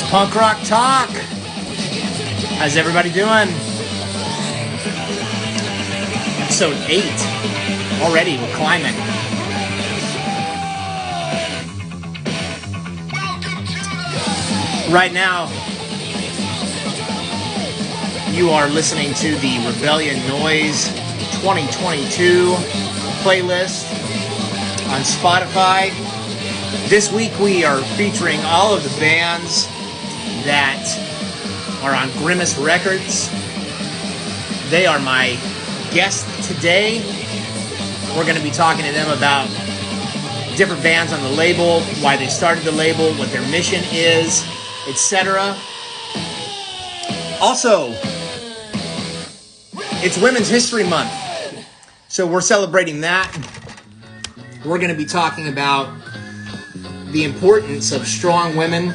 Punk Rock Talk. How's everybody doing? Episode 8. Already, we're climbing. Right now, you are listening to the Rebellion Noise 2022 playlist on Spotify. This week we are featuring all of the bands that are on Grimace Records. They are my guests today. We're going to be talking to them about different bands on the label, why they started the label, what their mission is, etc. Also, it's Women's History Month, so we're celebrating that. We're going to be talking about the importance of strong women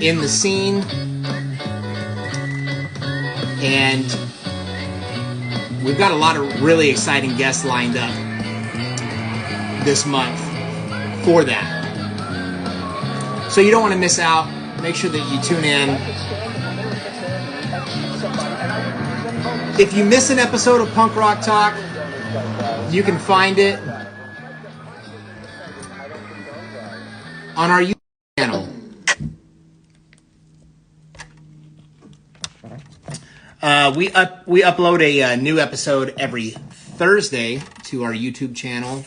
in the scene, and we've got a lot of really exciting guests lined up this month for that. So you don't want to miss out. Make sure that you tune in. If you miss an episode of Punk Rock Talk, you can find it on our YouTube channel. We upload a new episode every Thursday to our YouTube channel.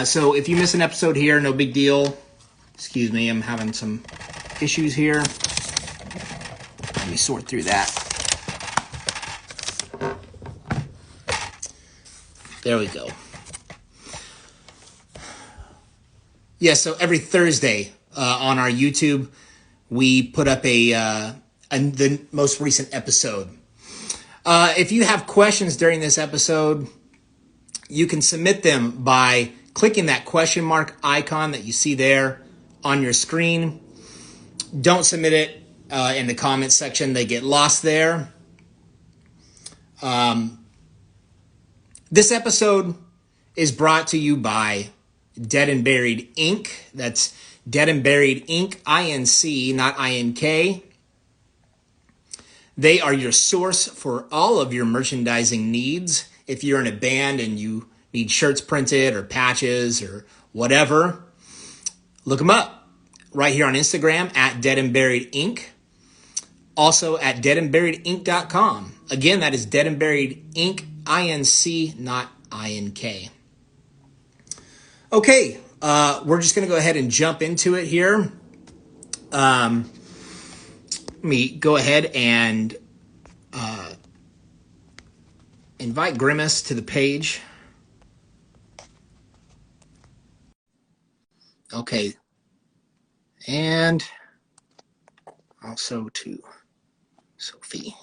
So if you miss an episode here, no big deal. Excuse me, I'm having some issues here. Let me sort through that. There we go. Yeah, so every Thursday on our YouTube, we put up the most recent episode. If you have questions during this episode, you can submit them by clicking that question mark icon that you see there on your screen. Don't submit it in the comments section. They get lost there. This episode is brought to you by Dead and Buried Inc. That's Dead and Buried Inc. INC, not INK. They are your source for all of your merchandising needs. If you're in a band and you need shirts printed or patches or whatever, look them up right here on Instagram at Dead and Buried Inc. Also at deadandburiedinc.com. Again, that is Dead and Buried Inc. INC, not INK. Okay, we're just going to go ahead and jump into it here. Let me go ahead and invite Grimace to the page. Okay, and also to Sophie.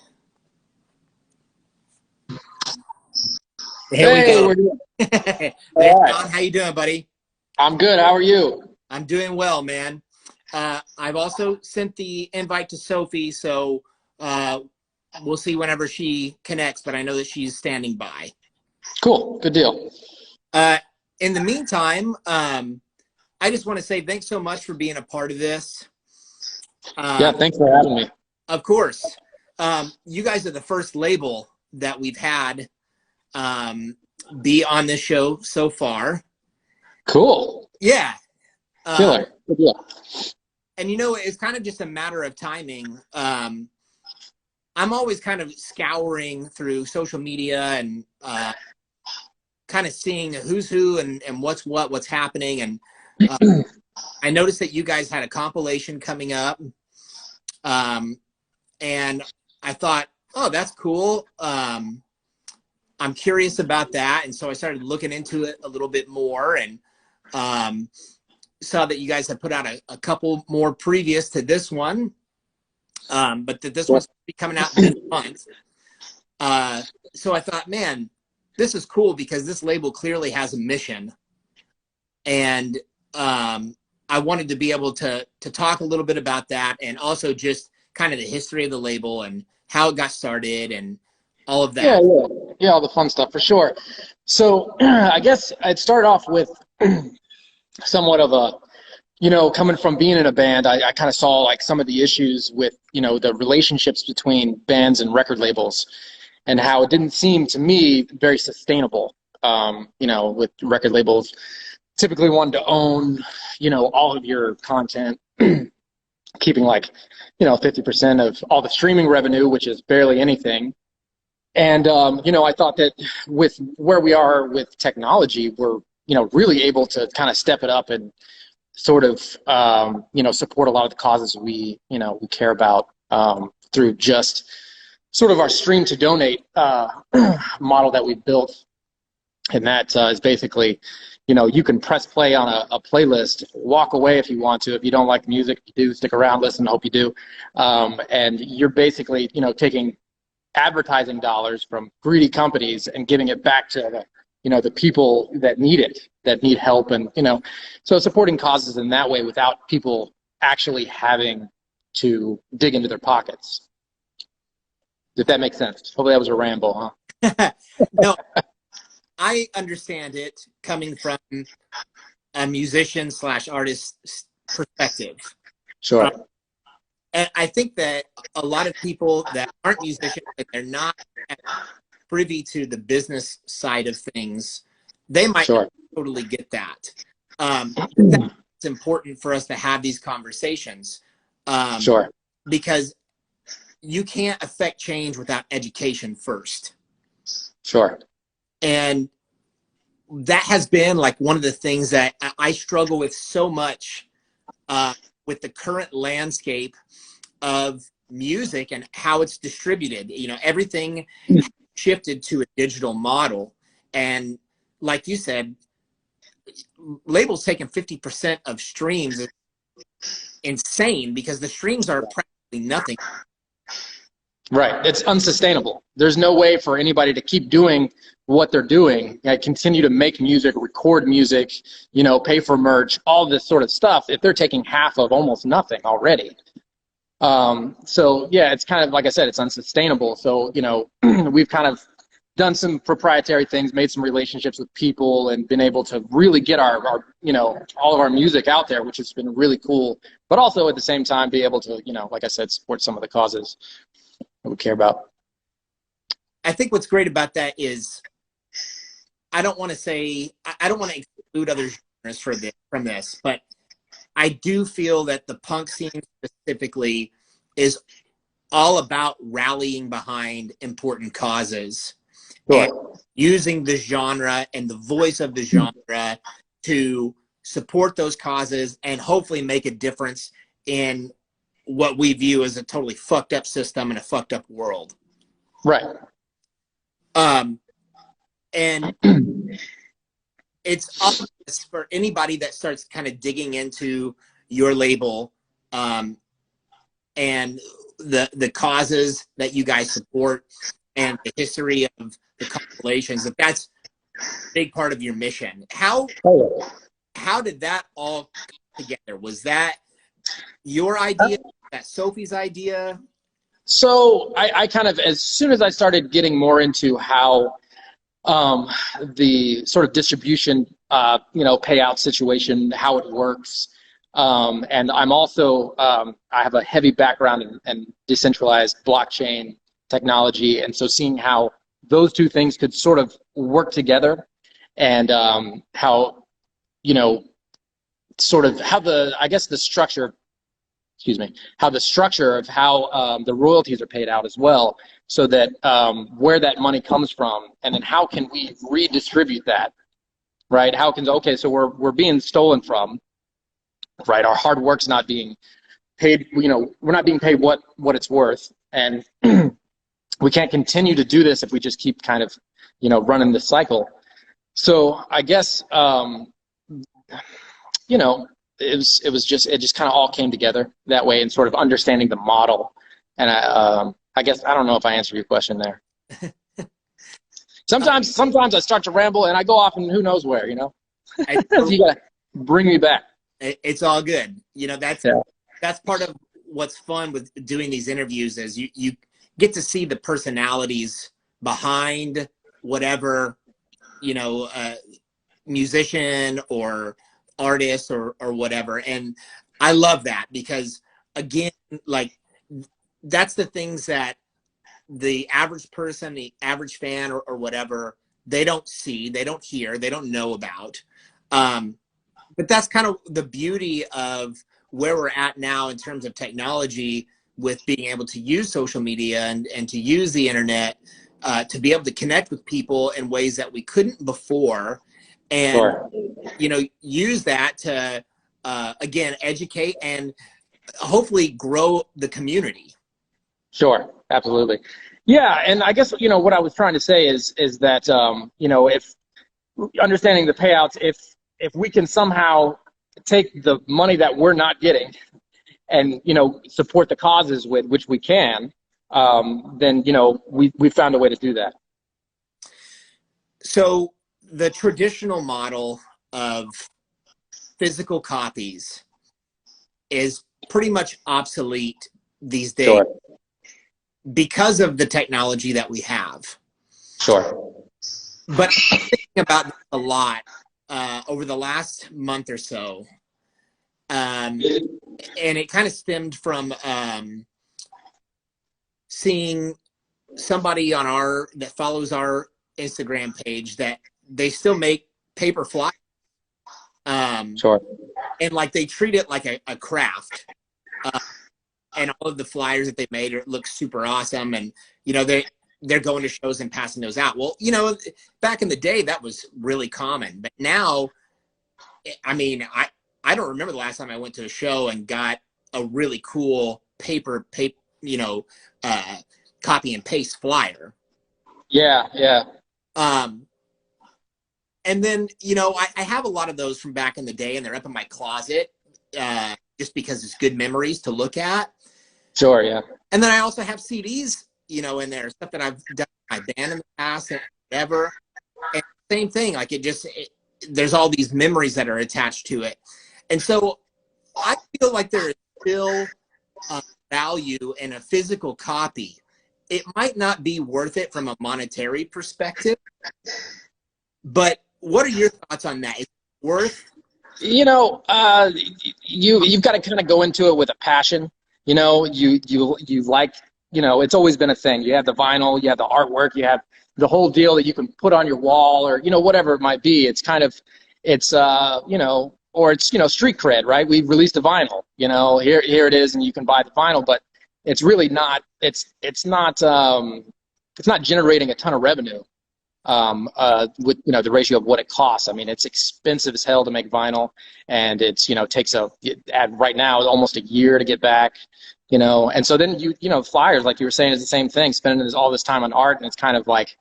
Hey, we go. Hey, Todd, how you doing, buddy? I'm good. How are you? I'm doing well, man. I've also sent the invite to Sophie, so we'll see whenever she connects, but I know that she's standing by. Cool. Good deal. In the meantime, I just want to say thanks so much for being a part of this. Yeah, thanks for having me. Of course. You guys are the first label that we've had be on this show so far. Cool. Yeah. Killer. Good deal. And you know, it's kind of just a matter of timing. I'm always kind of scouring through social media and kind of seeing who's who and what's what's happening. And I noticed that you guys had a compilation coming up. And I thought, oh, that's cool. I'm curious about that. And so I started looking into it a little bit more and saw that you guys had put out a couple more previous to this one, but that this one's be coming out this month. So I thought, man, this is cool because this label clearly has a mission. And I wanted to be able to talk a little bit about that and also just kind of the history of the label and how it got started and all of that. Yeah, all the fun stuff for sure. So I guess I'd start off with somewhat of coming from being in a band, I kind of saw like some of the issues with, the relationships between bands and record labels and how it didn't seem to me very sustainable. With record labels typically wanting to own, all of your content, keeping like, 50% of all the streaming revenue, which is barely anything. And, I thought that with where we are with technology, we're, really able to kind of step it up and sort of, support a lot of the causes we care about through just sort of our stream to donate model that we built. And that is basically, you can press play on a playlist, walk away if you want to. If you don't like music, you do, stick around, listen, hope you do. And you're basically, taking advertising dollars from greedy companies and giving it back to the people that need it, that need help. And, so supporting causes in that way without people actually having to dig into their pockets. If that makes sense. Hopefully that was a ramble, huh? No, I understand it coming from a musician / artist perspective. Sure. And I think that a lot of people that aren't musicians, and they're not privy to the business side of things, they might not totally get that. It's important for us to have these conversations. Because you can't affect change without education first. Sure. And that has been like one of the things that I struggle with so much with the current landscape of music and how it's distributed. Everything shifted to a digital model. And like you said, labels taking 50% of streams is insane because the streams are practically nothing. Right. It's unsustainable. There's no way for anybody to keep doing what they're doing, continue to make music, record music, pay for merch, all this sort of stuff, if they're taking half of almost nothing already. So yeah, it's kind of, like I said, it's unsustainable. So, we've kind of done some proprietary things, made some relationships with people, and been able to really get our all of our music out there, which has been really cool. But also at the same time, be able to, like I said, support some of the causes that we care about. I think what's great about that is I don't want to exclude other genres from this, but I do feel that the punk scene specifically is all about rallying behind important causes. Sure. And using the genre and the voice of the genre to support those causes and hopefully make a difference in what we view as a totally fucked up system and a fucked up world. Right. And it's obvious for anybody that starts kind of digging into your label and the causes that you guys support and the history of the compilations, that's a big part of your mission. How did that all come together? Was that your idea? Was that Sophie's idea? So I kind of, as soon as I started getting more into how the sort of distribution, payout situation, how it works, and I'm also, I have a heavy background in decentralized blockchain technology, and so seeing how those two things could sort of work together, and how, sort of how the structure of how the royalties are paid out as well, so that where that money comes from, and then how can we redistribute that, right? So we're being stolen from, right? Our hard work's not being paid, we're not being paid what it's worth, and we can't continue to do this if we just keep kind of, running this cycle. So I guess, it just kind of all came together that way, and sort of understanding the model. And I guess, I don't know if I answered your question there. Sometimes I start to ramble and I go off and who knows where, You gotta bring me back. It's all good. That's part of what's fun with doing these interviews is you get to see the personalities behind whatever, musician or artists or whatever. And I love that because, again, like, that's the things that the average person, the average fan or whatever, they don't see, they don't hear, they don't know about. But that's kind of the beauty of where we're at now in terms of technology, with being able to use social media and to use the internet to be able to connect with people in ways that we couldn't before. And, Sure. you know, use that to, again, educate and hopefully grow the community. Sure, absolutely. Yeah, and I guess, you know, what I was trying to say is that, you know, if understanding the payouts, if we can somehow take the money that we're not getting and, you know, support the causes with which we can, then, you know, we found a way to do that. So the traditional model of physical copies is pretty much obsolete these days. Sure. Because of the technology that we have. Sure. But I'm thinking about this a lot over the last month or so. And it kind of stemmed from seeing somebody on that follows our Instagram page that they still make paper flyers. Sure. And like they treat it like a craft. And all of the flyers that they made look super awesome. And, you know, they're going to shows and passing those out. Well, you know, back in the day, that was really common. But now, I mean, I don't remember the last time I went to a show and got a really cool paper, you know, copy and paste flyer. Yeah, yeah. And then, you know, I have a lot of those from back in the day, and they're up in my closet just because it's good memories to look at. Sure, yeah. And then I also have CDs, you know, in there, stuff that I've done with my band in the past and whatever. And same thing, like there's all these memories that are attached to it. And so I feel like there is still value in a physical copy. It might not be worth it from a monetary perspective, but what are your thoughts on that? Is it worth? You know, you've got to kind of go into it with a passion. You know, you like, you know, it's always been a thing. You have the vinyl, you have the artwork, you have the whole deal that you can put on your wall, or, you know, whatever it might be. It's kind of, it's, you know, or it's, you know, street cred, right? We've released a vinyl, you know, here it is, and you can buy the vinyl, but it's really not, it's not generating a ton of revenue. With, you know, the ratio of what it costs. I mean, it's expensive as hell to make vinyl, and it's, you know, takes right now almost a year to get back, you know. And so then you know, flyers, like you were saying, is the same thing, spending all this time on art, and it's kind of like,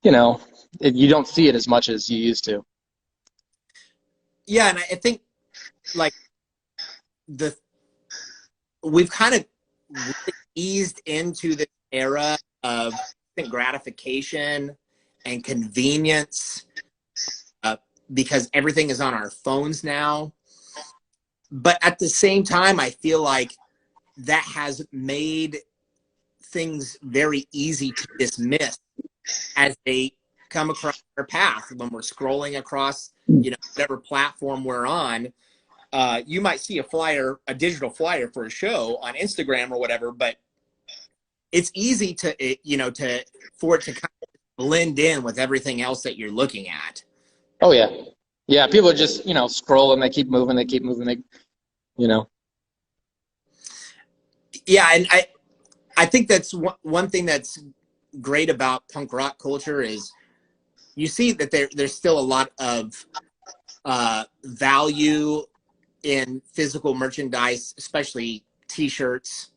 you know, you don't see it as much as you used to. Yeah, and I think like we've kind of really eased into this era of instant gratification and convenience because everything is on our phones now. But at the same time, I feel like that has made things very easy to dismiss as they come across our path when we're scrolling across, you know, whatever platform we're on. You might see a digital flyer for a show on Instagram or whatever, but it's easy for it to kind of blend in with everything else that you're looking at. Oh yeah. Yeah. People are just, you know, scrolling, they keep moving, you know. Yeah. And I think that's one thing that's great about punk rock culture is you see that there's still a lot of value in physical merchandise, especially t-shirts,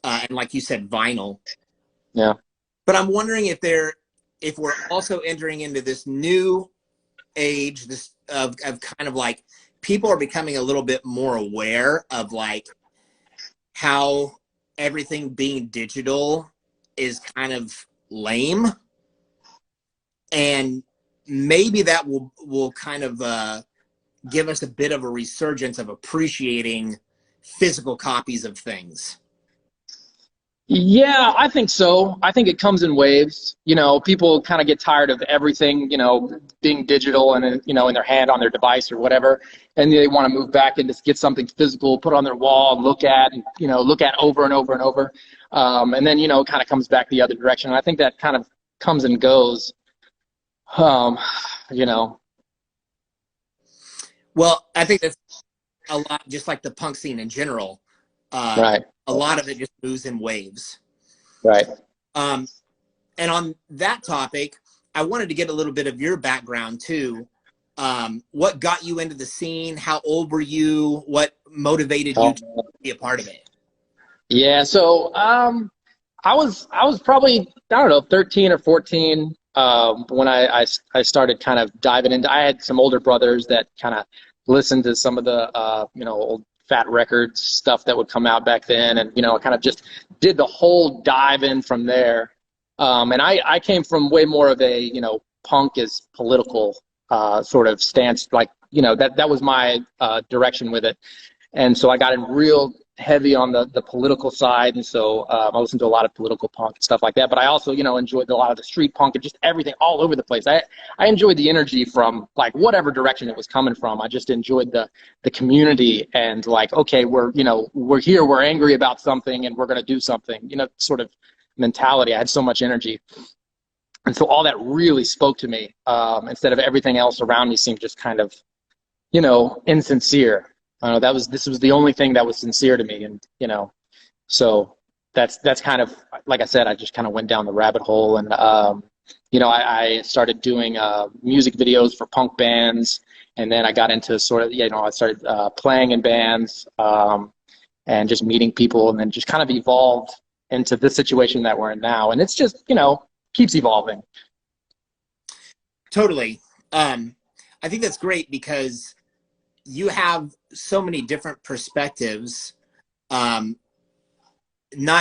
and like you said, vinyl. Yeah. But I'm wondering if we're also entering into this new age, of kind of like people are becoming a little bit more aware of like how everything being digital is kind of lame, and maybe that will kind of give us a bit of a resurgence of appreciating physical copies of things. Yeah, I think so. I think it comes in waves. You know, people kind of get tired of everything, you know, being digital and, you know, in their hand on their device or whatever. And they want to move back and just get something physical, put on their wall and look at, and, you know, look at over and over and over. And then, you know, it kind of comes back the other direction. And I think that kind of comes and goes, um, you know. Well, I think that's a lot, just like the punk scene in general. Right, A lot of it just moves in waves. right. Um, and on that topic, I wanted to get a little bit of your background too. What got you into the scene? How old were you? What motivated you to be a part of it? Yeah, so I was probably, I don't know, 13 or 14 when I started kind of diving into. I had some older brothers that kind of listened to some of the you know, old Fat Records stuff that would come out back then, and you know, I kind of just did the whole dive in from there. And I came from way more of a, you know, punk is political sort of stance, like, you know, that was my direction with it. And so I got in real heavy on the political side, and so I listened to a lot of political punk and stuff like that. But I also, you know, enjoyed a lot of the street punk and just everything all over the place. I enjoyed the energy from like whatever direction it was coming from. I just enjoyed the community and like, okay, you know, we're here, we're angry about something, and we're gonna do something. You know, sort of mentality. I had so much energy. And so all that really spoke to me, instead of everything else around me seemed just kind of, you know, insincere. This was the only thing that was sincere to me, and you know, so that's kind of, like I said, I just kind of went down the rabbit hole, and you know, I started doing music videos for punk bands, and then I got into sort of, you know, I started playing in bands, and just meeting people, and then just kind of evolved into the situation that we're in now, and it's just, you know, keeps evolving. Totally. I think that's great because you have so many different perspectives, not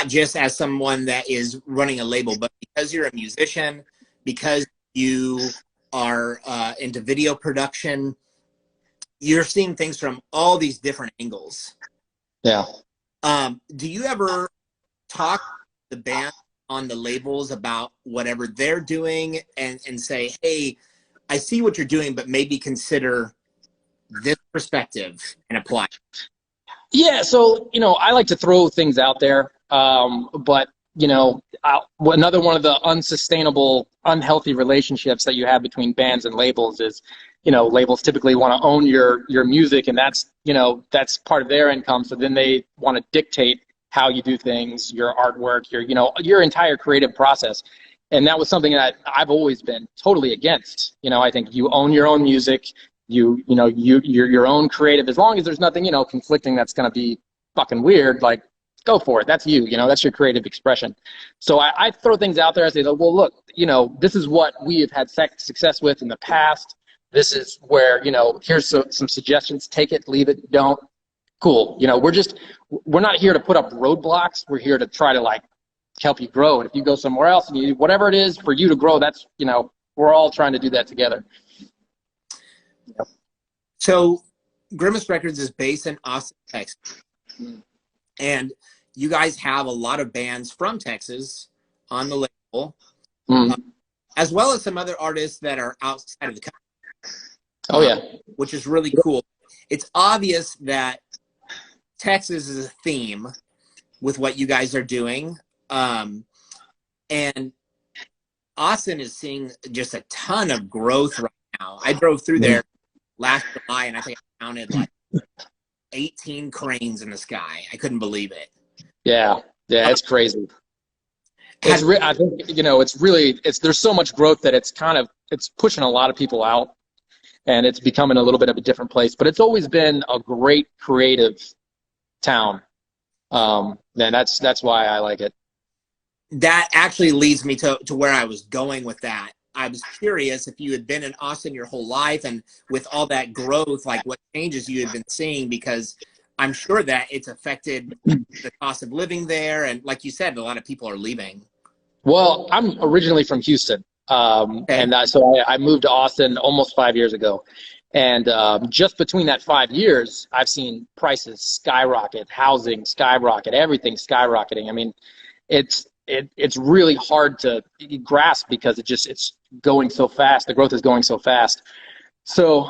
just as someone that is running a label, but because you're a musician, because you are into video production, you're seeing things from all these different angles. Yeah. Do you ever talk to the band on the labels about whatever they're doing and say, hey, I see what you're doing, but maybe consider this perspective and apply? Yeah, so, you know, I like to throw things out there, but, you know, another one of the unsustainable, unhealthy relationships that you have between bands and labels is, you know, labels typically want to own your music, and that's, you know, that's part of their income, so then they want to dictate how you do things, your artwork, your, you know, your entire creative process. And that was something that I've always been totally against. You know, I think you own your own music, you know, you're your own creative, as long as there's nothing, you know, conflicting that's going to be fucking weird, like, go for it. That's you know, that's your creative expression. So I throw things out there. I say, well, look, you know, this is what we have had success with in the past. This is where, you know, here's some suggestions. Take it, leave it, don't. Cool. You know, we're not here to put up roadblocks. We're here to try to like help you grow. And if you go somewhere else and you, whatever it is for you to grow, that's, you know, we're all trying to do that together. Yep. So Grimace Records is based in Austin, Texas. And you guys have a lot of bands from Texas on the label, as well as some other artists that are outside of the country. Oh, yeah. Which is really cool. It's obvious that Texas is a theme with what you guys are doing. And Austin is seeing just a ton of growth right now. I drove through there last July, and I think I counted like 18 cranes in the sky. I couldn't believe it. Yeah, it's crazy. I think, you know, there's so much growth that it's pushing a lot of people out, and it's becoming a little bit of a different place. But it's always been a great creative town, and that's why I like it. That actually leads me to where I was going with that. I was curious if you had been in Austin your whole life, and with all that growth, like what changes you had been seeing, because I'm sure that it's affected the cost of living there. And like you said, a lot of people are leaving. Well, I'm originally from Houston. And so I moved to Austin almost 5 years ago. And just between that 5 years, I've seen prices skyrocket, housing skyrocket, everything skyrocketing. I mean, it's really hard to grasp because it's going so fast. The growth is going so fast. So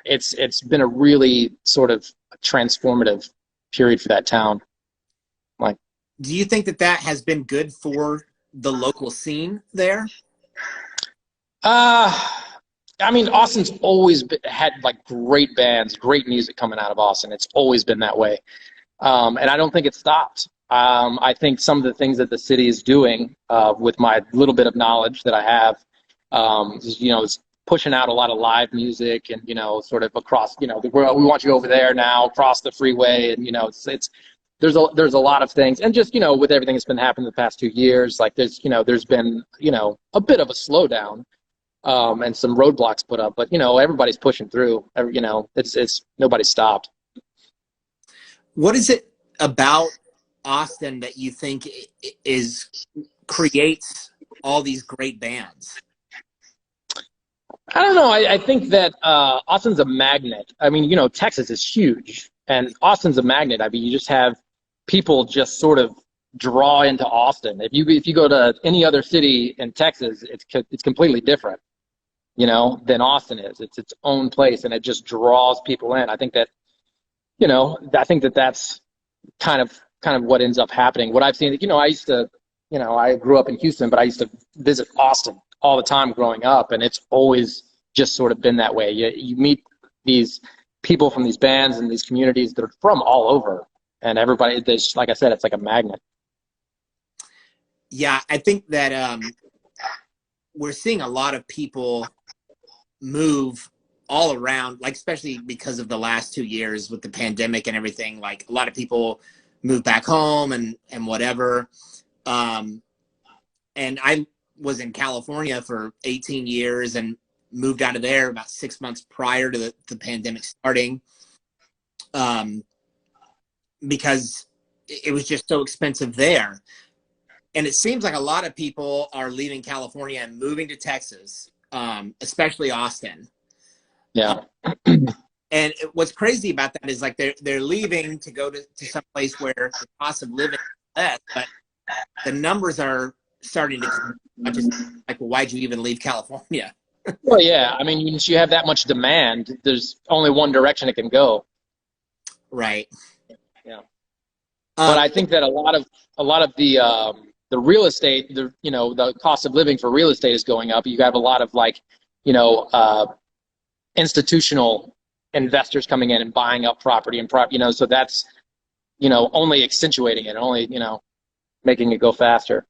it's been a really sort of transformative period for that town. Like, do you think that has been good for the local scene there? I mean, Austin's always had like great bands, great music coming out of Austin. It's always been that way. And I don't think it stopped. I think some of the things that the city is doing, with my little bit of knowledge that I have, is pushing out a lot of live music and, sort of across, we want you over there now, across the freeway. And, there's a lot of things. And just, with everything that's been happening the past 2 years, like there's been, a bit of a slowdown. And some roadblocks put up, but everybody's pushing through. It's nobody's stopped. What is it about Austin that you think creates all these great bands? I don't know. I think that Austin's a magnet. I mean, Texas is huge, and Austin's a magnet. I mean, you just have people just sort of draw into Austin. If you go to any other city in Texas, it's completely different. Than Austin is. It's its own place, and it just draws people in. I think that, that's kind of what ends up happening. What I've seen, I used to, I grew up in Houston, but I used to visit Austin all the time growing up, and it's always just sort of been that way. You meet these people from these bands and these communities that are from all over, and everybody, like I said, it's like a magnet. Yeah, I think that we're seeing a lot of people move all around, like especially because of the last 2 years with the pandemic and everything. Like a lot of people move back home and whatever. And I was in California for 18 years and moved out of there about 6 months prior to the pandemic starting, because it was just so expensive there. And it seems like a lot of people are leaving California and moving to Texas, especially Austin. Yeah. And what's crazy about that is like they're leaving to go to some place where the cost of living is less, but the numbers are starting to come. Just like, well, why'd you even leave California? Well, yeah. I mean, once you have that much demand, there's only one direction it can go. Right. Yeah. But I think that a lot of the real estate, the cost of living for real estate is going up. You have a lot of institutional investors coming in and buying up property so that's, only accentuating it, only, making it go faster.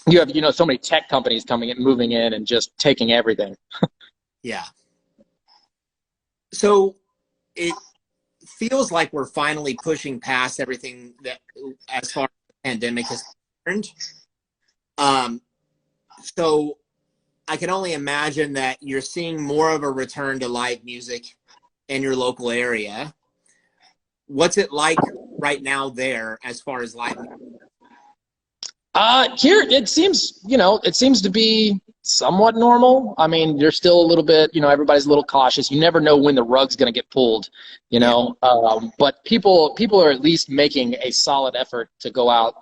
You have, so many tech companies coming in, moving in and just taking everything. Yeah. So it feels like we're finally pushing past everything that as far as the pandemic is concerned. So I can only imagine that you're seeing more of a return to live music in your local area. What's it like right now there as far as live music? Here it seems to be somewhat normal. I mean, there's still a little bit, everybody's a little cautious. You never know when the rug's going to get pulled, but people are at least making a solid effort to go out,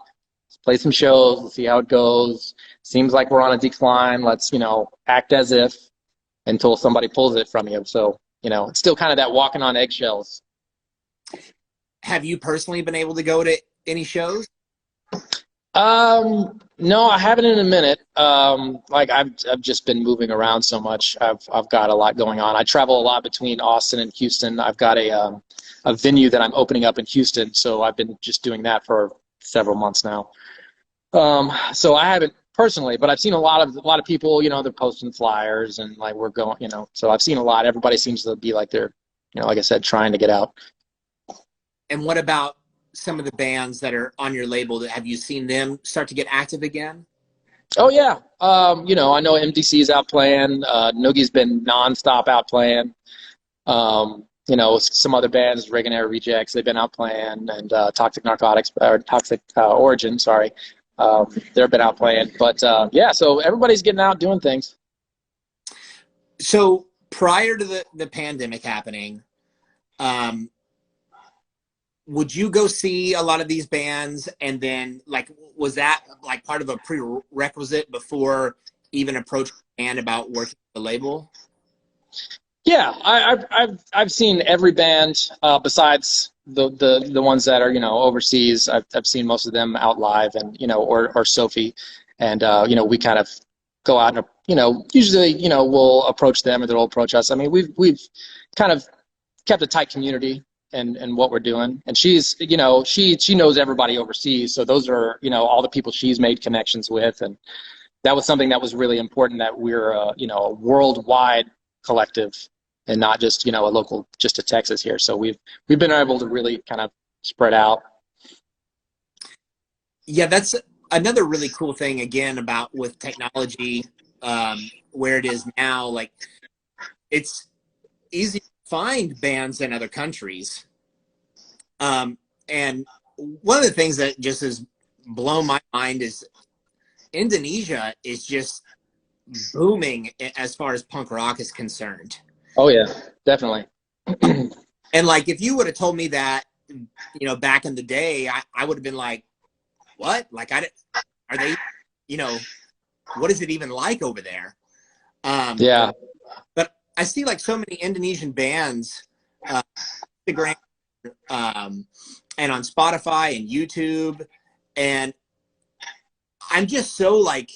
play some shows, see how it goes. Seems like we're on a decline. Let's, act as if until somebody pulls it from you. So, it's still kind of that walking on eggshells. Have you personally been able to go to any shows? No, I haven't in a minute. I've just been moving around so much. I've got a lot going on. I travel a lot between Austin and Houston. I've got a venue that I'm opening up in Houston, so I've been just doing that for several months now. So I haven't personally, but I've seen a lot of people, they're posting flyers and like we're going, so I've seen a lot. Everybody seems to be like they're, like I said, trying to get out. And what about some of the bands that are on your label? Have you seen them start to get active again? Oh yeah. I know MDC's out playing, Noogie's been nonstop out playing. Some other bands, Reagan Era Rejects, they've been out playing, and Toxic Origin, sorry. They've been out playing, but yeah, so everybody's getting out doing things. So prior to the pandemic happening, would you go see a lot of these bands, and then like was that like part of a prerequisite before even approaching a band about working with the label? Yeah, I've seen every band besides the ones that are overseas. I've seen most of them out live, and or Sophie, and we kind of go out and usually we'll approach them or they'll approach us. I mean, we've kind of kept a tight community and what we're doing, and she's she knows everybody overseas, so those are all the people she's made connections with, and that was something that was really important, that we're a worldwide collective and not just a local, just a Texas here. So we've been able to really kind of spread out. Yeah, that's another really cool thing again about with technology, where it is now. Like, it's easy to find bands in other countries, and one of the things that just has blown my mind is Indonesia is just booming as far as punk rock is concerned. Oh yeah, definitely. And like, if you would have told me that, back in the day, I would have been like, what? Like, are they, what is it even like over there? Yeah. But I see like so many Indonesian bands, Instagram, and on Spotify and YouTube, and I'm just so like,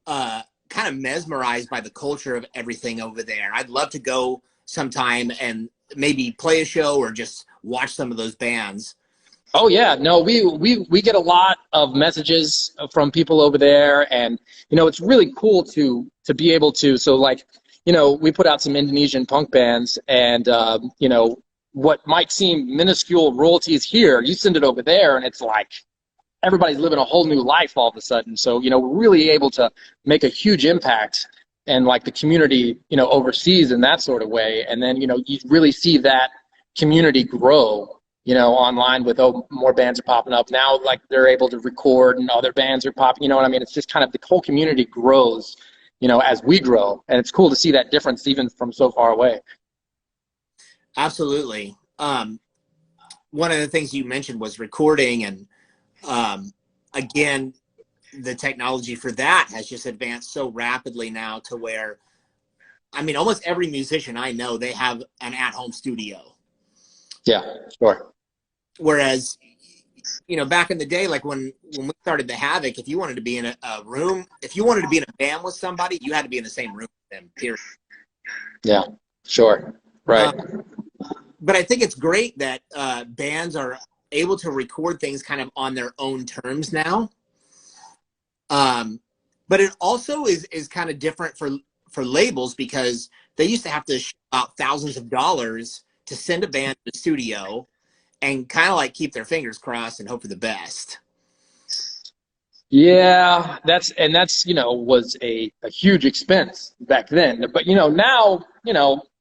kind of mesmerized by the culture of everything over there. I'd love to go sometime and maybe play a show or just watch some of those bands. Oh yeah, no, we get a lot of messages from people over there, and it's really cool to be able to. So like, we put out some Indonesian punk bands, and what might seem minuscule royalties here, you send it over there, and it's like everybody's living a whole new life all of a sudden. So, we're really able to make a huge impact and like the community, overseas in that sort of way. And then, you really see that community grow, online with, more bands are popping up. Now, like, they're able to record and other bands are popping, what I mean? It's just kind of the whole community grows, as we grow. And it's cool to see that difference even from so far away. Absolutely. One of the things you mentioned was recording, and again, the technology for that has just advanced so rapidly now to where, I mean, almost every musician I know, they have an at-home studio. Yeah, sure. Whereas, back in the day, like when we started the Havoc, if you wanted to be in a room, if you wanted to be in a band with somebody, you had to be in the same room with them, period. Yeah, sure. Right. But I think it's great that bands are able to record things kind of on their own terms now. But it also is kind of different for labels, because they used to have to shell out thousands of dollars to send a band to the studio and kind of like keep their fingers crossed and hope for the best. Yeah, that's was a huge expense back then. But now,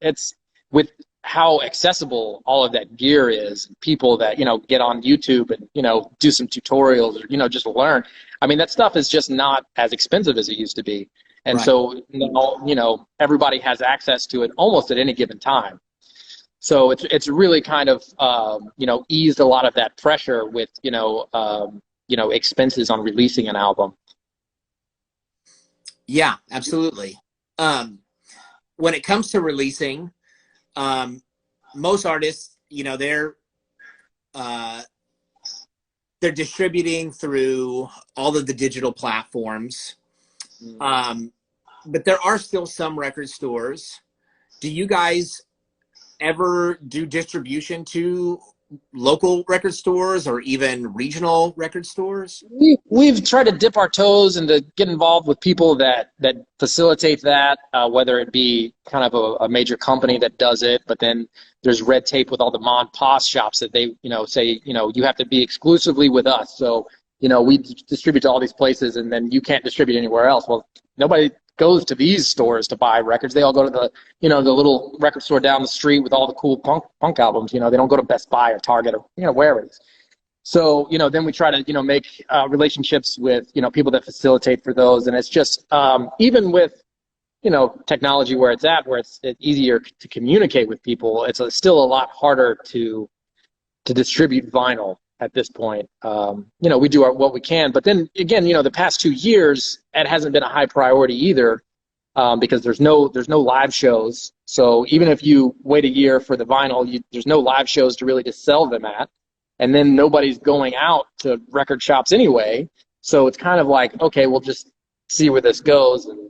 it's with how accessible all of that gear is, people that get on YouTube and do some tutorials, or just learn. I mean, that stuff is just not as expensive as it used to be, and right. So now everybody has access to it almost at any given time. So it's really kind of eased a lot of that pressure with expenses on releasing an album. Yeah, absolutely. When it comes to releasing, most artists, they're distributing through all of the digital platforms. But there are still some record stores. Do you guys ever do distribution to local record stores or even regional record stores? We've tried to dip our toes and to get involved with people that facilitate that, whether it be kind of a major company that does it, but then there's red tape with all the mom and pop shops that they say you have to be exclusively with us. So we distribute to all these places, and then you can't distribute anywhere else. Well, nobody goes to these stores to buy records. They all go to the the little record store down the street with all the cool punk albums. They don't go to Best Buy or Target or wherever it is. So then we try to make relationships with people that facilitate for those, and it's just even with technology where it's easier to communicate with people, it's still a lot harder to to distribute vinyl at this point. We do what we can, but then again, the past 2 years, it hasn't been a high priority either, because there's no live shows. So even if you wait a year for the vinyl, there's no live shows to really just sell them at, and then nobody's going out to record shops anyway. So it's kind of like, okay, we'll just see where this goes and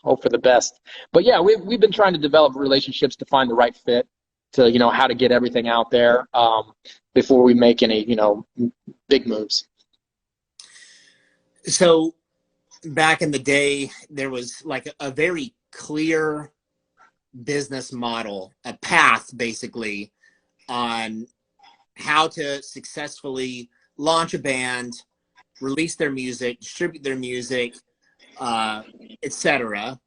hope for the best. But yeah, we've been trying to develop relationships to find the right fit to, how to get everything out there before we make any, big moves. So back in the day, there was like a very clear business model, a path basically on how to successfully launch a band, release their music, distribute their music, etc.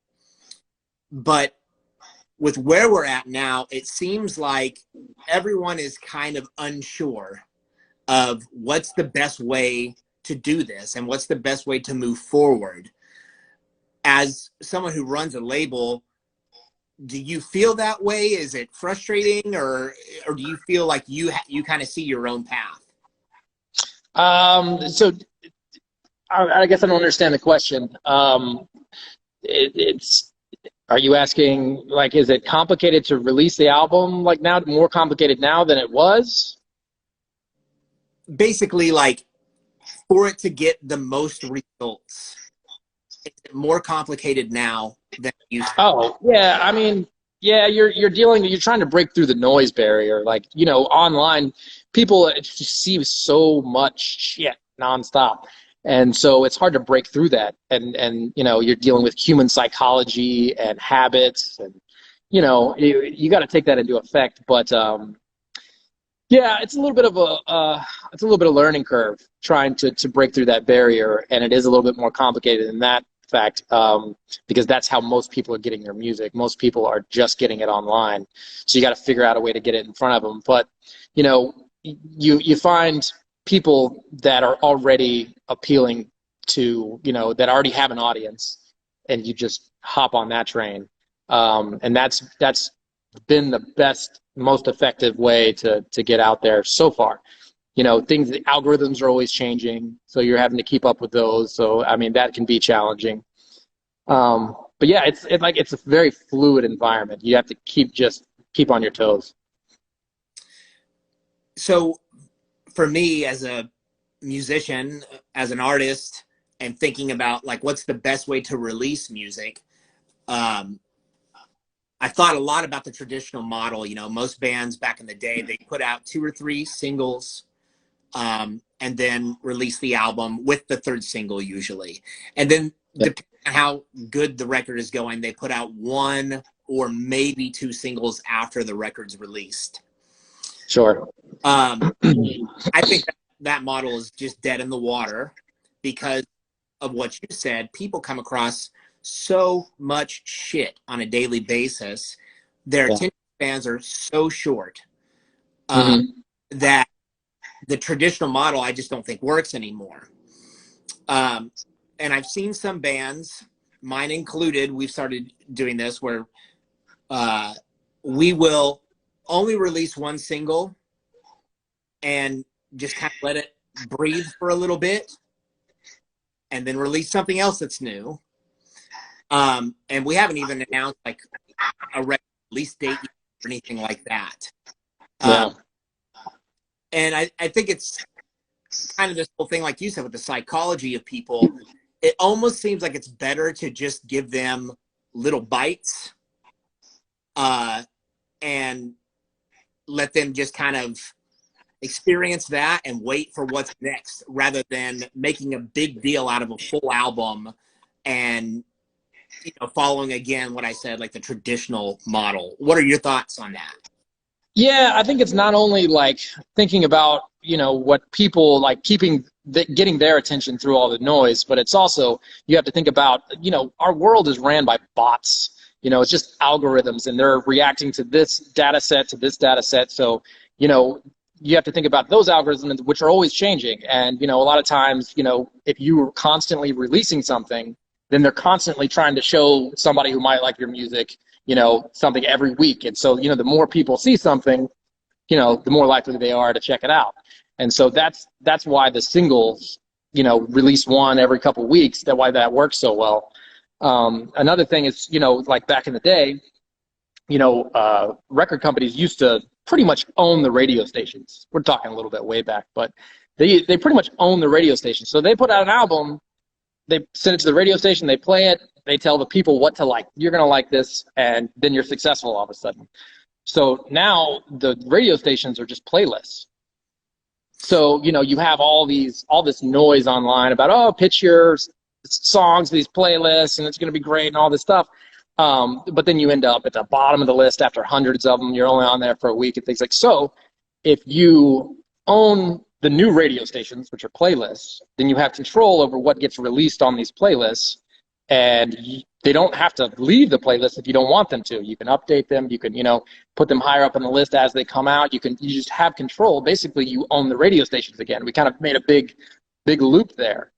But with where we're at now, it seems like everyone is kind of unsure of what's the best way to do this and what's the best way to move forward. As someone who runs a label, do you feel that way? Is it frustrating, or do you feel like you kind of see your own path? So I guess I don't understand the question. Are you asking, like, is it complicated to release the album, like, now, more complicated now than it was? Basically, like, for it to get the most results, is it more complicated now than it used to be? Oh, yeah. I mean, yeah, you're trying to break through the noise barrier. Like, online, people just see so much shit nonstop. And so it's hard to break through that. And you're dealing with human psychology and habits, and, you got to take that into effect. But, yeah, it's a little bit of a learning curve trying to break through that barrier. And it is a little bit more complicated in that fact, because that's how most people are getting their music. Most people are just getting it online. So you got to figure out a way to get it in front of them. But, you find people that are already appealing to, that already have an audience, and you just hop on that train. And that's been the best, most effective way to get out there so far. The algorithms are always changing, so you're having to keep up with those. So, I mean, that can be challenging. But yeah, it's a very fluid environment. You have to keep on your toes. So for me, as a musician, as an artist, and thinking about, like, what's the best way to release music, I thought a lot about the traditional model. Most bands back in the day, they put out 2 or 3 singles, and then release the album with the 3rd single usually. And then, depending on how good the record is going, they put out 1 or maybe 2 singles after the record's released. Sure. I think that model is just dead in the water because of what you said. People come across so much shit on a daily basis. Their attention spans are so short that the traditional model, I just don't think, works anymore. And I've seen some bands, mine included, we've started doing this where we will only release 1 single and just kind of let it breathe for a little bit, and then release something else that's new. And we haven't even announced like a release date or anything like that. And I think it's kind of this whole thing, like you said, with the psychology of people. It almost seems like it's better to just give them little bites and let them just kind of experience that and wait for what's next, rather than making a big deal out of a full album and following, again, what I said, like the traditional model. What are your thoughts on that? Yeah, I think it's not only like thinking about what people like, getting their attention through all the noise, but it's also, you have to think about, our world is ran by bots. It's just algorithms, and they're reacting to this data set, to this data set. So, you have to think about those algorithms, which are always changing. And, a lot of times, if you are constantly releasing something, then they're constantly trying to show somebody who might like your music, something every week. And so, the more people see something, you know, the more likely they are to check it out. And so that's why the singles, you know, release one every couple of weeks, why that works so well. Another thing is, you know, like back in the day, you know, record companies used to pretty much own the radio stations. We're talking a little bit way back, but they pretty much own the radio station. So they put out an album, they send it to the radio station, they play it, they tell the people what to like. You're going to like this, and then you're successful all of a sudden. So now the radio stations are just playlists. So, you know, you have all this noise online about, oh, pitch your songs, these playlists, and it's going to be great and all this stuff. But then you end up at the bottom of the list after hundreds of them. You're only on there for a week and things like so. If you own the new radio stations, which are playlists, then you have control over what gets released on these playlists, and they don't have to leave the playlist if you don't want them to. You can update them. You can, you know, put them higher up on the list as they come out. You just have control. Basically, you own the radio stations again. We kind of made a big loop there,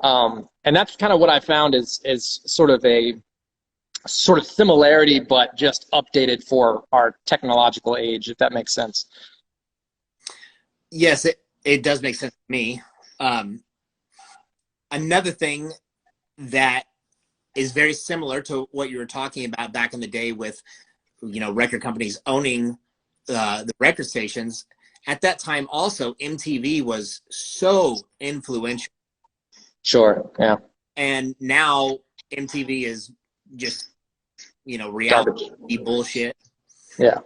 and that's kind of what I found is sort of similarity, but just updated for our technological age, if that makes sense. Yes, it does make sense to me. Another thing that is very similar to what you were talking about back in the day with, you know, record companies owning the record stations. At that time also, MTV was so influential. Sure, yeah. And now MTV is just, you know, reality bullshit. Yeah.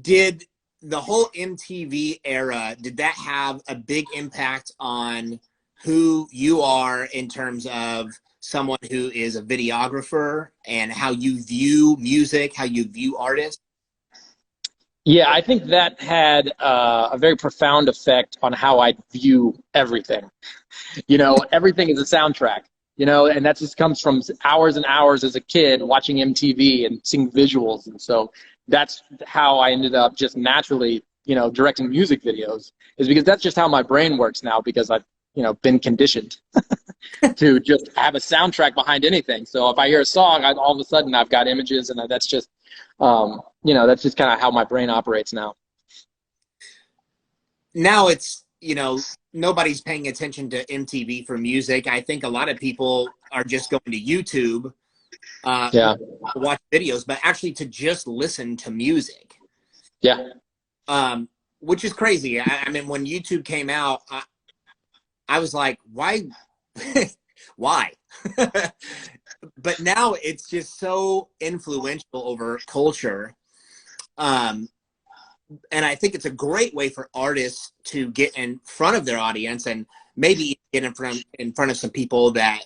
Did the whole MTV era, did that have a big impact on who you are in terms of someone who is a videographer and how you view music, how you view artists? Yeah, I think that had a very profound effect on how I view everything. You know, everything is a soundtrack, you know, and that just comes from hours and hours as a kid watching MTV and seeing visuals. And so that's how I ended up just naturally, you know, directing music videos, is because that's just how my brain works now, because I've, you know, been conditioned to just have a soundtrack behind anything. So if I hear a song, all of a sudden I've got images, and that's just, you know, that's just kind of how my brain operates now. Now it's, you know, nobody's paying attention to MTV for music. I think a lot of people are just going to YouTube, watch videos, but actually to just listen to music. Yeah. Which is crazy. I mean, when YouTube came out, I was like, why? Why? But now it's just so influential over culture. And I think it's a great way for artists to get in front of their audience and maybe get in front of some people that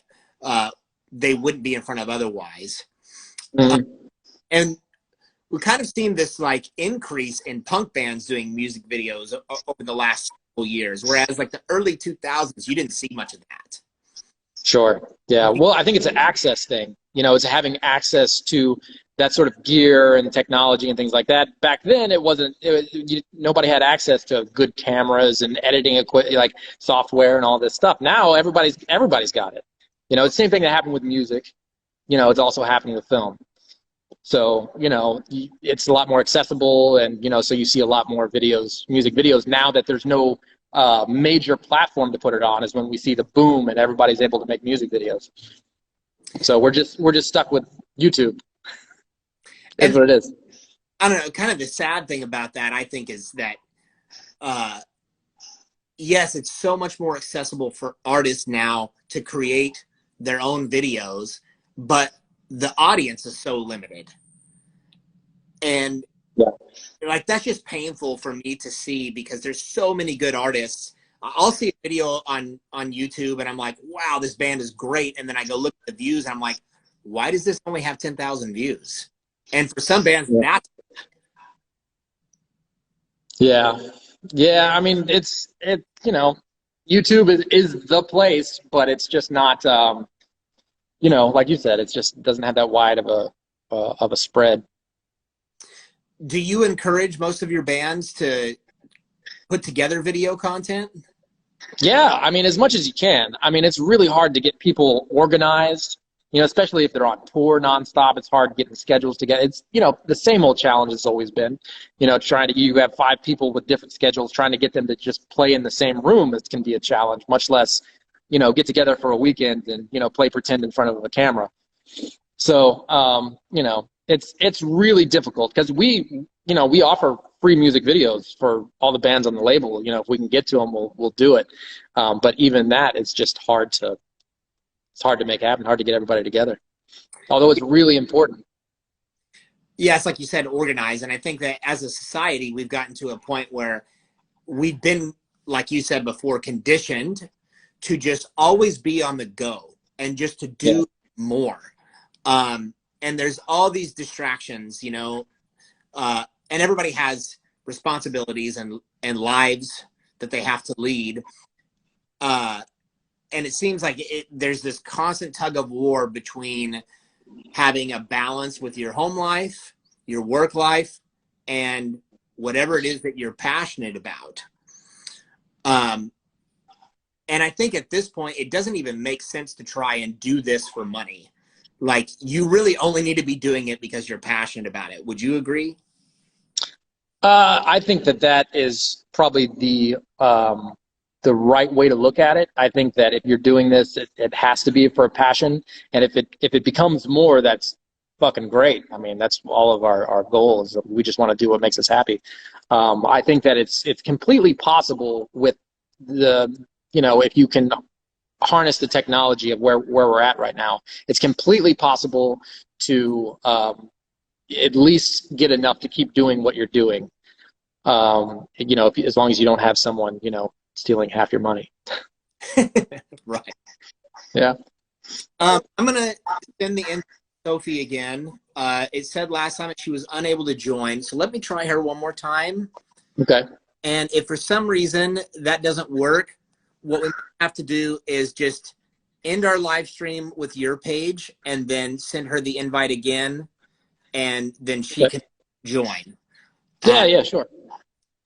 they wouldn't be in front of otherwise. Mm-hmm. And we've kind of seen this like increase in punk bands doing music videos over the last couple years, whereas like the early 2000s, you didn't see much of that. Sure. Yeah. Well, I think it's an access thing. You know, it's having access to that sort of gear and technology and things like that. Back then, nobody had access to good cameras and editing equipment, like software and all this stuff. Now everybody's got it. You know, it's the same thing that happened with music. You know, it's also happening with film. So, you know, it's a lot more accessible, and, you know, so you see a lot more videos, music videos now that there's no major platform to put it on, is when we see the boom and everybody's able to make music videos. So we're just stuck with YouTube. That's what it is. I don't know, kind of the sad thing about that, I think, is that, yes, it's so much more accessible for artists now to create their own videos, but the audience is so limited. And like, that's just painful for me to see, because there's so many good artists. I'll see a video on YouTube and I'm like, wow, this band is great. And then I go look at the views and I'm like, why does this only have 10,000 views? And for some bands, that's... Yeah. I mean, it's you know, YouTube is the place, but it's just not, you know, like you said, it just doesn't have that wide of a spread. Do you encourage most of your bands to put together video content? Yeah, I mean, as much as you can. I mean, it's really hard to get people organized You know, especially if they're on tour nonstop, it's hard getting schedules together. It's, you know, the same old challenge has always been, you know, you have 5 people with different schedules, trying to get them to just play in the same room. It can be a challenge, much less, you know, get together for a weekend and, you know, play pretend in front of a camera. So, you know, it's really difficult because we offer free music videos for all the bands on the label. You know, if we can get to them, we'll do it. But even that, it's just hard to make happen, hard to get everybody together. Although it's really important. Yeah, it's like you said, organize. And I think that as a society, we've gotten to a point where we've been, like you said before, conditioned to just always be on the go and just to do more. And there's all these distractions, you know, and everybody has responsibilities and lives that they have to lead. And it seems like there's this constant tug of war between having a balance with your home life, your work life, and whatever it is that you're passionate about. And I think at this point, it doesn't even make sense to try and do this for money. Like, you really only need to be doing it because you're passionate about it. Would you agree? I think that is probably the right way to look at it. I think that if you're doing this, it has to be for a passion. And if it becomes more, that's fucking great. I mean, that's all of our goals. We just want to do what makes us happy. I think that it's completely possible with the, you know, if you can harness the technology of where we're at right now, it's completely possible to at least get enough to keep doing what you're doing. You know, as long as you don't have someone, you know, stealing half your money. Right. Yeah. I'm going to send the invite to Sophie again. It said last time that she was unable to join. So let me try her one more time. Okay. And if for some reason that doesn't work, what we have to do is just end our live stream with your page and then send her the invite again. And then she can join. Yeah, sure.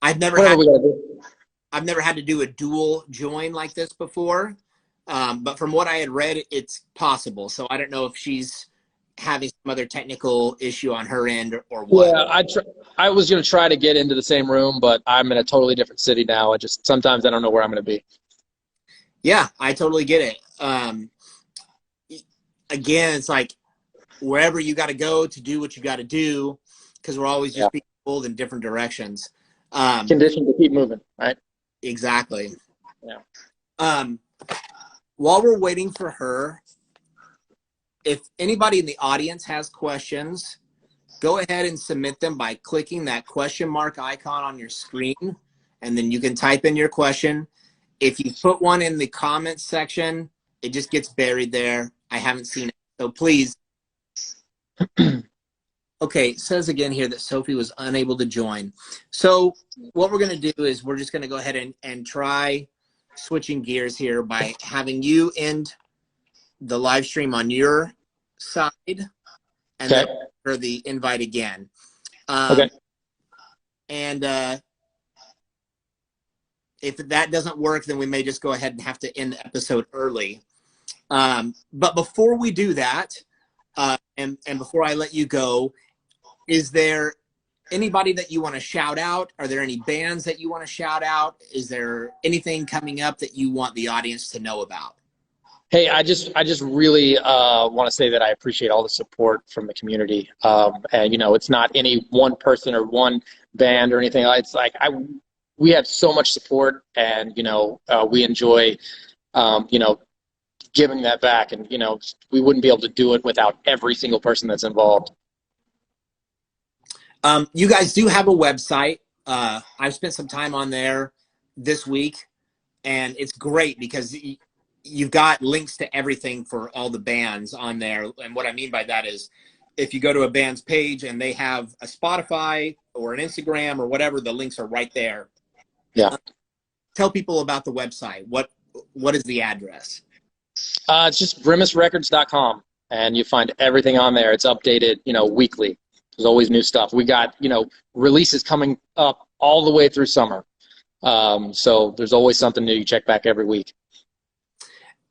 I've never had to do a dual join like this before, but from what I had read, it's possible. So I don't know if she's having some other technical issue on her end or what. Yeah, I was going to try to get into the same room, but I'm in a totally different city now. Sometimes I don't know where I'm going to be. Yeah, I totally get it. Again, it's like wherever you got to go to do what you got to do, because we're always just being pulled in different directions. Conditioned to keep moving, right? Exactly. Yeah. While we're waiting for her, if anybody in the audience has questions, go ahead and submit them by clicking that question mark icon on your screen, and then you can type in your question. If you put one in the comments section, it just gets buried there. I haven't seen it, so please. Okay, it says again here that Sophie was unable to join. So what we're going to do is we're just going to go ahead and try switching gears here by having you end the live stream on your side and then for the invite again. Okay. And if that doesn't work, then we may just go ahead and have to end the episode early. But before we do that, and before I let you go, is there anybody that you want to shout out? Are there any bands that you want to shout out? Is there anything coming up that you want the audience to know about? Hey, I just really want to say that I appreciate all the support from the community. And, you know, it's not any one person or one band or anything. It's like we have so much support, and, you know, we enjoy, you know, giving that back. And, you know, we wouldn't be able to do it without every single person that's involved. You guys do have a website. I've spent some time on there this week, and it's great because you've got links to everything for all the bands on there. And what I mean by that is if you go to a band's page and they have a Spotify or an Instagram or whatever, the links are right there. Yeah. Tell people about the website. What is the address? It's just grimacerecords.com, and you find everything on there. It's updated, you know, weekly. There's always new stuff. We got, you know, releases coming up all the way through summer. So there's always something new. You check back every week.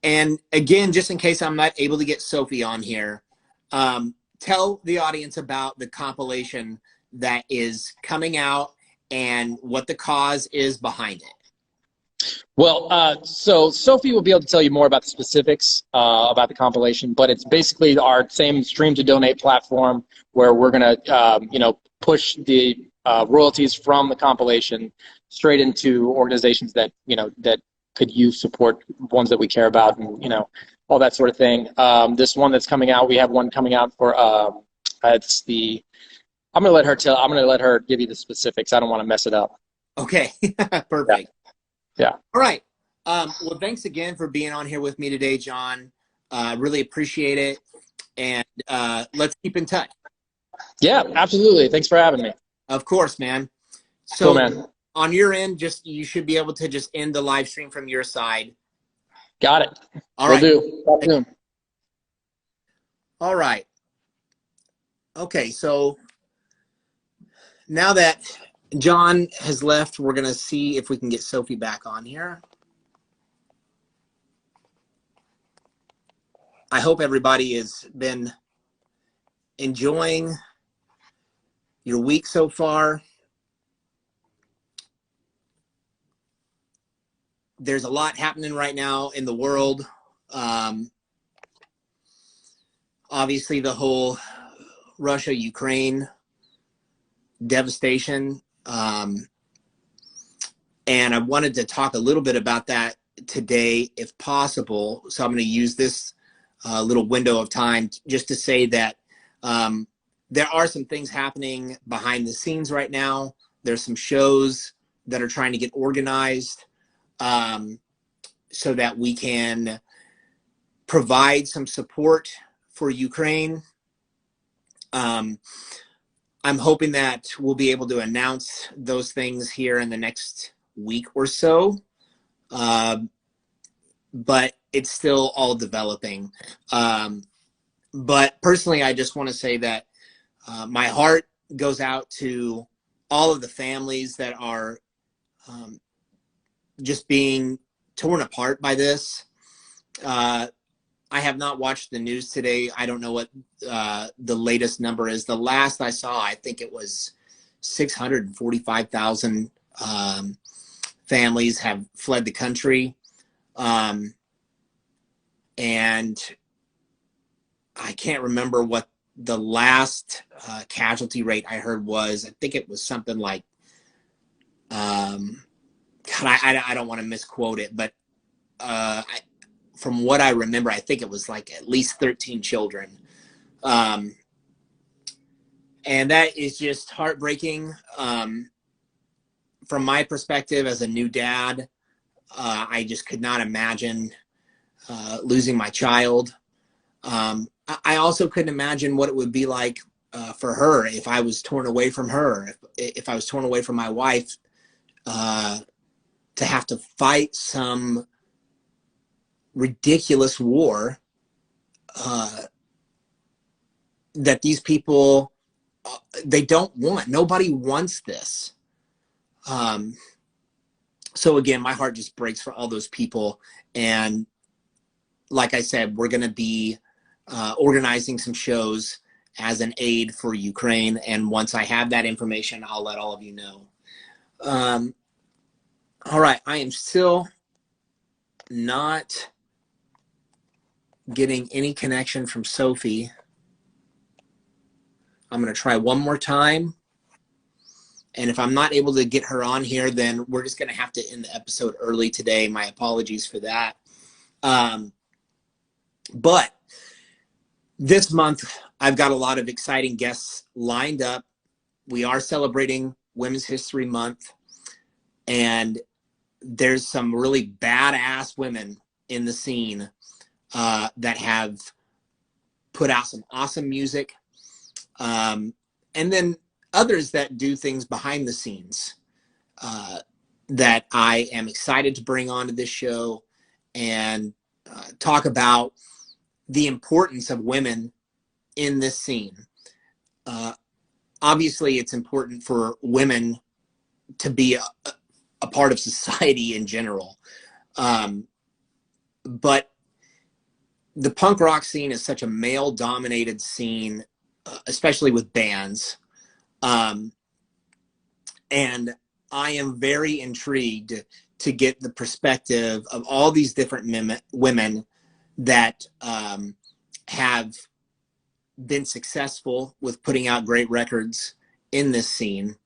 And again, just in case I'm not able to get Sophie on here, tell the audience about the compilation that is coming out and what the cause is behind it. Well, so Sophie will be able to tell you more about the specifics about the compilation, but it's basically our same stream to donate platform where we're going to, push the royalties from the compilation straight into organizations that, that could use support, ones that we care about, and, all that sort of thing. This one that's coming out, we have one coming out for, it's the, I'm going to let her give you the specifics. I don't want to mess it up. Okay. Perfect. Yeah. All right. Well, thanks again for being on here with me today, John. Really appreciate it. And let's keep in touch. Yeah, absolutely. Thanks for having me. Of course, man. So cool, man. On your end, you should be able to just end the live stream from your side. Got it. All right. Will do. Talk soon. All right. Okay, so now that John has left, we're going to see if we can get Sophie back on here. I hope everybody has been enjoying your week so far. There's a lot happening right now in the world. Obviously, the whole Russia-Ukraine devastation. And I wanted to talk a little bit about that today, if possible. So I'm going to use this little window of time just to say that there are some things happening behind the scenes right now. There's some shows that are trying to get organized so that we can provide some support for Ukraine. I'm hoping that we'll be able to announce those things here in the next week or so. But it's still all developing. But personally, I just want to say that my heart goes out to all of the families that are just being torn apart by this. I have not watched the news today. I don't know what the latest number is. The last I saw, I think it was 645,000 families have fled the country. And I can't remember what the last casualty rate I heard was. I think it was something like, God, I don't want to misquote it, but from what I remember, I think it was like at least 13 children. And that is just heartbreaking. From my perspective as a new dad, I just could not imagine losing my child. I also couldn't imagine what it would be like for her if I was torn away from her, if I was torn away from my wife, to have to fight some ridiculous war that these people, they don't want. Nobody wants this. So again, my heart just breaks for all those people. And like I said, we're going to be organizing some shows as an aid for Ukraine. And once I have that information, I'll let all of you know. All right. I am still not getting any connection from Sophie. I'm going to try one more time. And if I'm not able to get her on here, then we're just going to have to end the episode early today. My apologies for that. But this month, I've got a lot of exciting guests lined up. We are celebrating Women's History Month. And there's some really badass women in the scene that have put out some awesome music. And then others that do things behind the scenes that I am excited to bring onto this show and talk about the importance of women in this scene. Obviously, it's important for women to be a part of society in general. But the punk rock scene is such a male-dominated scene, especially with bands. And I am very intrigued to get the perspective of all these different women that have been successful with putting out great records in this scene,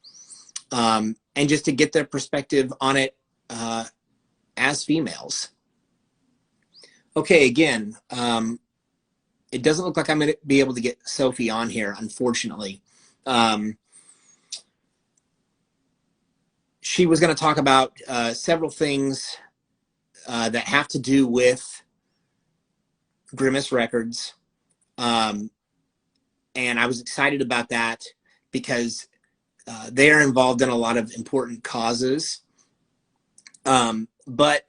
and just to get their perspective on it as females. Okay, again, it doesn't look like I'm going to be able to get Sophie on here, unfortunately. She was going to talk about several things that have to do with Grimace Records. And I was excited about that because they are involved in a lot of important causes. But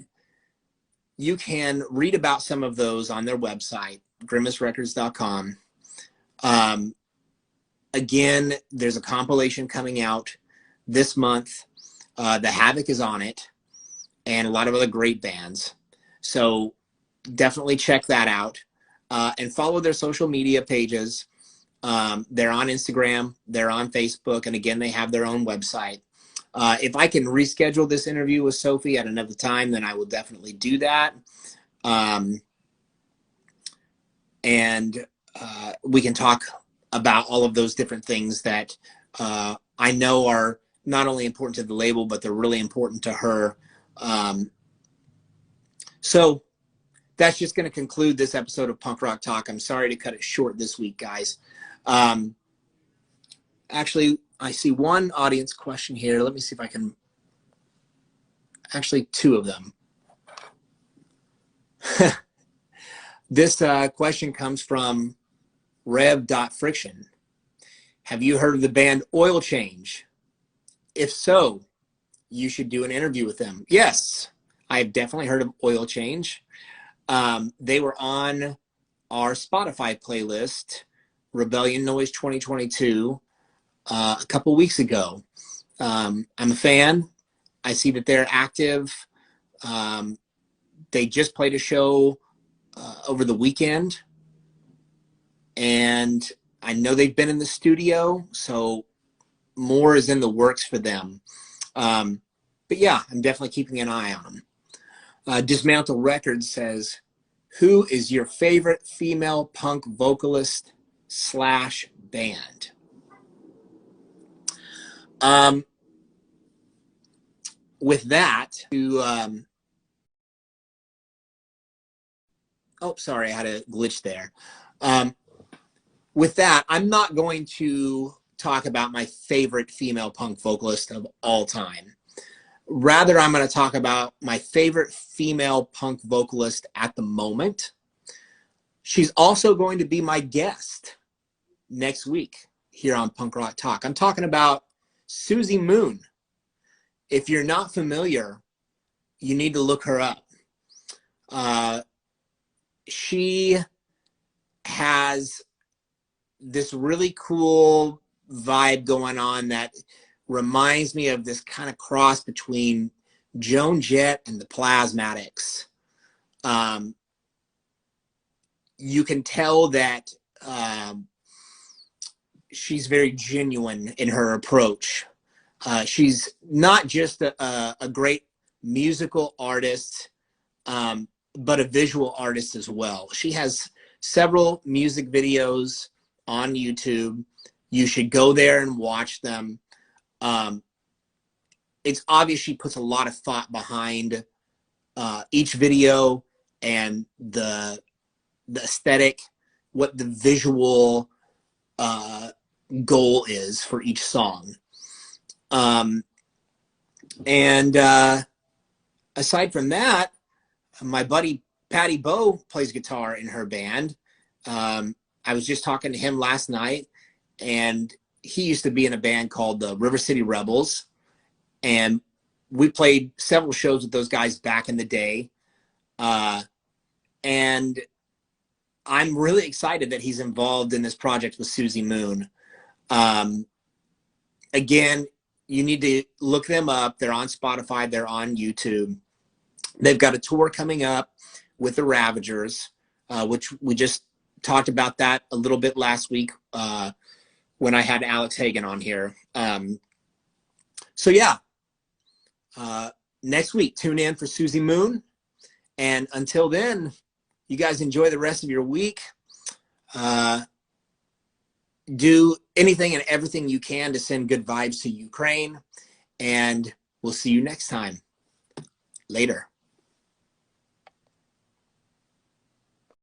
you can read about some of those on their website, grimacerecords.com. Again, there's a compilation coming out this month. The Havoc is on it, and a lot of other great bands. So definitely check that out, and follow their social media pages. They're on Instagram, they're on Facebook, and again, they have their own website. If I can reschedule this interview with Sophie at another time, then I will definitely do that. And we can talk about all of those different things that I know are not only important to the label, but they're really important to her. So that's just going to conclude this episode of Punk Rock Talk. I'm sorry to cut it short this week, guys. Actually, I see one audience question here. Let me see if I can, actually two of them. This question comes from Rev.Friction. Have you heard of the band Oil Change? If so, you should do an interview with them. Yes, I've definitely heard of Oil Change. They were on our Spotify playlist, Rebellion Noise 2022, a couple weeks ago. I'm a fan. I see that they're active. They just played a show over the weekend, and I know they've been in the studio, so more is in the works for them. But yeah, I'm definitely keeping an eye on them. Dismantle Records says, who is your favorite female punk vocalist / band? With that, oh, sorry, I had a glitch there. With that, I'm not going to talk about my favorite female punk vocalist of all time. Rather, I'm going to talk about my favorite female punk vocalist at the moment. She's also going to be my guest next week here on Punk Rock Talk. I'm talking about Susie Moon. If you're not familiar, you need to look her up. She has this really cool vibe going on that reminds me of this kind of cross between Joan Jett and the Plasmatics. You can tell that she's very genuine in her approach. She's not just a great musical artist, but a visual artist as well. She has several music videos on YouTube. You should go there and watch them. It's obvious she puts a lot of thought behind each video and the aesthetic, what the visual goal is for each song. And aside from that, my buddy Patty Bowe plays guitar in her band. I was just talking to him last night, and he used to be in a band called the River City Rebels, and we played several shows with those guys back in the day. And I'm really excited that he's involved in this project with Susie Moon. Again, you need to look them up. They're on Spotify. They're on YouTube. They've got a tour coming up with the Ravagers. which we just talked about that a little bit last week when I had Alex Hagen on here. So yeah, next week, tune in for Susie Moon. And until then, you guys enjoy the rest of your week. Do anything and everything you can to send good vibes to Ukraine. And we'll see you next time. Later.